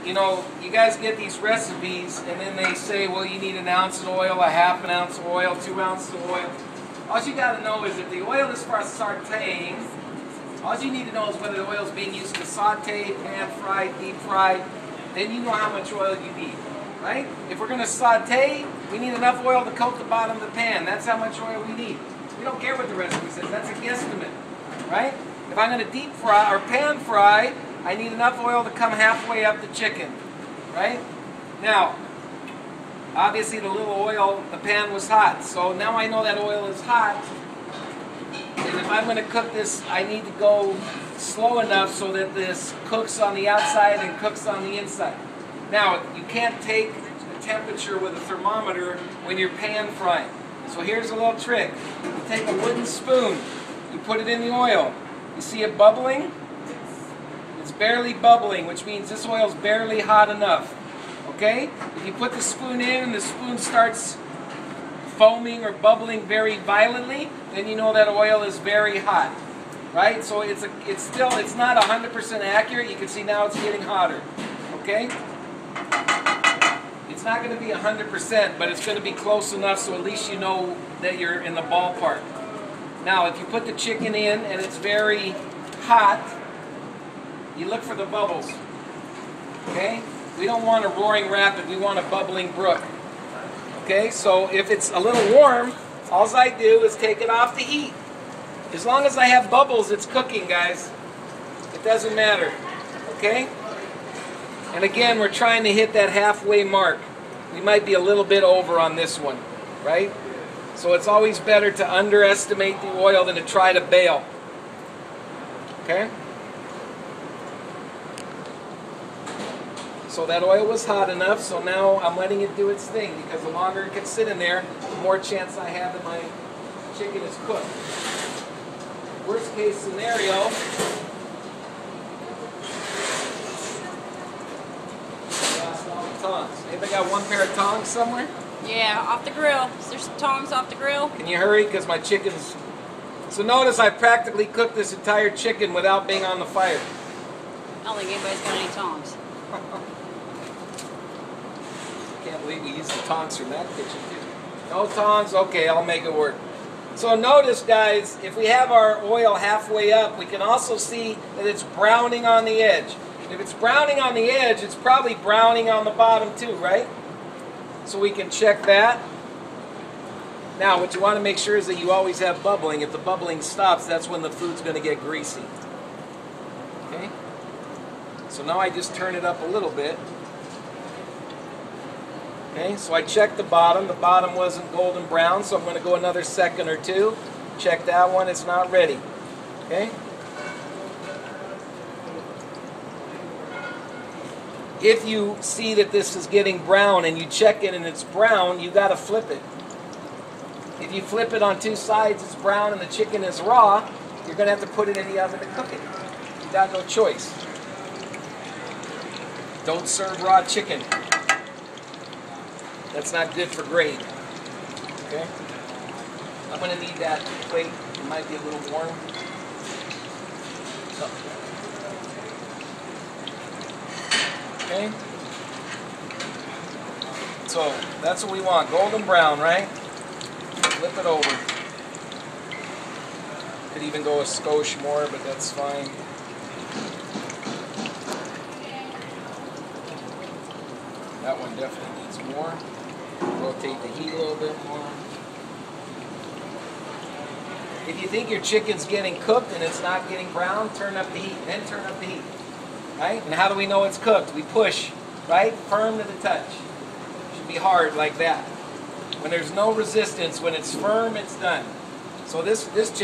you know, you guys get these recipes and then they say, well, you need an ounce of oil, a half an ounce of oil, 2 ounces of oil. All you got to know is if the oil is for sauteing, all you need to know is whether the oil is being used to saute, pan fry, deep fry, then you know how much oil you need, right? If we're going to saute, we need enough oil to coat the bottom of the pan. That's how much oil we need. We don't care what the recipe says. That's a guesstimate, right? If I'm going to deep fry or pan fry, I need enough oil to come halfway up the chicken, right? Now, obviously the little oil, the pan was hot, so now I know that oil is hot. And if I'm going to cook this, I need to go slow enough so that this cooks on the outside and cooks on the inside. Now, you can't take the temperature with a thermometer when you're pan frying. So here's a little trick. You take a wooden spoon, you put it in the oil. You see it bubbling? It's barely bubbling, which means this oil is barely hot enough. Okay? If you put the spoon in and the spoon starts foaming or bubbling very violently, then you know that oil is very hot. Right? So it's not 100% accurate. You can see now it's getting hotter. Okay? It's not going to be 100%, but it's going to be close enough so at least you know that you're in the ballpark. Now, if you put the chicken in and it's very hot, you look for the bubbles. Okay? We don't want a roaring rapid, we want a bubbling brook. Okay? So if it's a little warm, all I do is take it off the heat. As long as I have bubbles, it's cooking, guys. It doesn't matter. Okay? And again, we're trying to hit that halfway mark. We might be a little bit over on this one, right? So it's always better to underestimate the oil than to try to bail. Okay? So that oil was hot enough, so now I'm letting it do its thing, because the longer it can sit in there, the more chance I have that my chicken is cooked. Worst case scenario, tongs. Anybody got one pair of tongs somewhere? Yeah, off the grill. There's tongs off the grill. Can you hurry? Because my chicken's... So notice I practically cooked this entire chicken without being on the fire. I don't think anybody's got any tongs. Can't believe we used the tongs from that kitchen too. No tongs? Okay, I'll make it work. So notice, guys, if we have our oil halfway up, we can also see that it's browning on the edge. If it's browning on the edge, it's probably browning on the bottom too, right? So we can check that. Now, what you want to make sure is that you always have bubbling. If the bubbling stops, that's when the food's going to get greasy. Okay? So now I just turn it up a little bit. Okay, so I checked the bottom. The bottom wasn't golden brown, so I'm going to go another second or two. Check that one. It's not ready. Okay? If you see that this is getting brown and you check it and it's brown, you got to flip it. If you flip it on two sides, it's brown and the chicken is raw, you're going to have to put it in the oven to cook it. You got no choice. Don't serve raw chicken. That's not good for grade. Okay? I'm going to need that plate. It might be a little warm. Okay? So, that's what we want. Golden brown, right? Flip it over. Could even go a skosh more, but that's fine. That one definitely needs more. Rotate the heat a little bit more. If you think your chicken's getting cooked and it's not getting brown, turn up the heat. Then turn up the heat. Right? And how do we know it's cooked? We push, right? Firm to the touch. Should be hard like that. When there's no resistance, when it's firm, it's done. So this chicken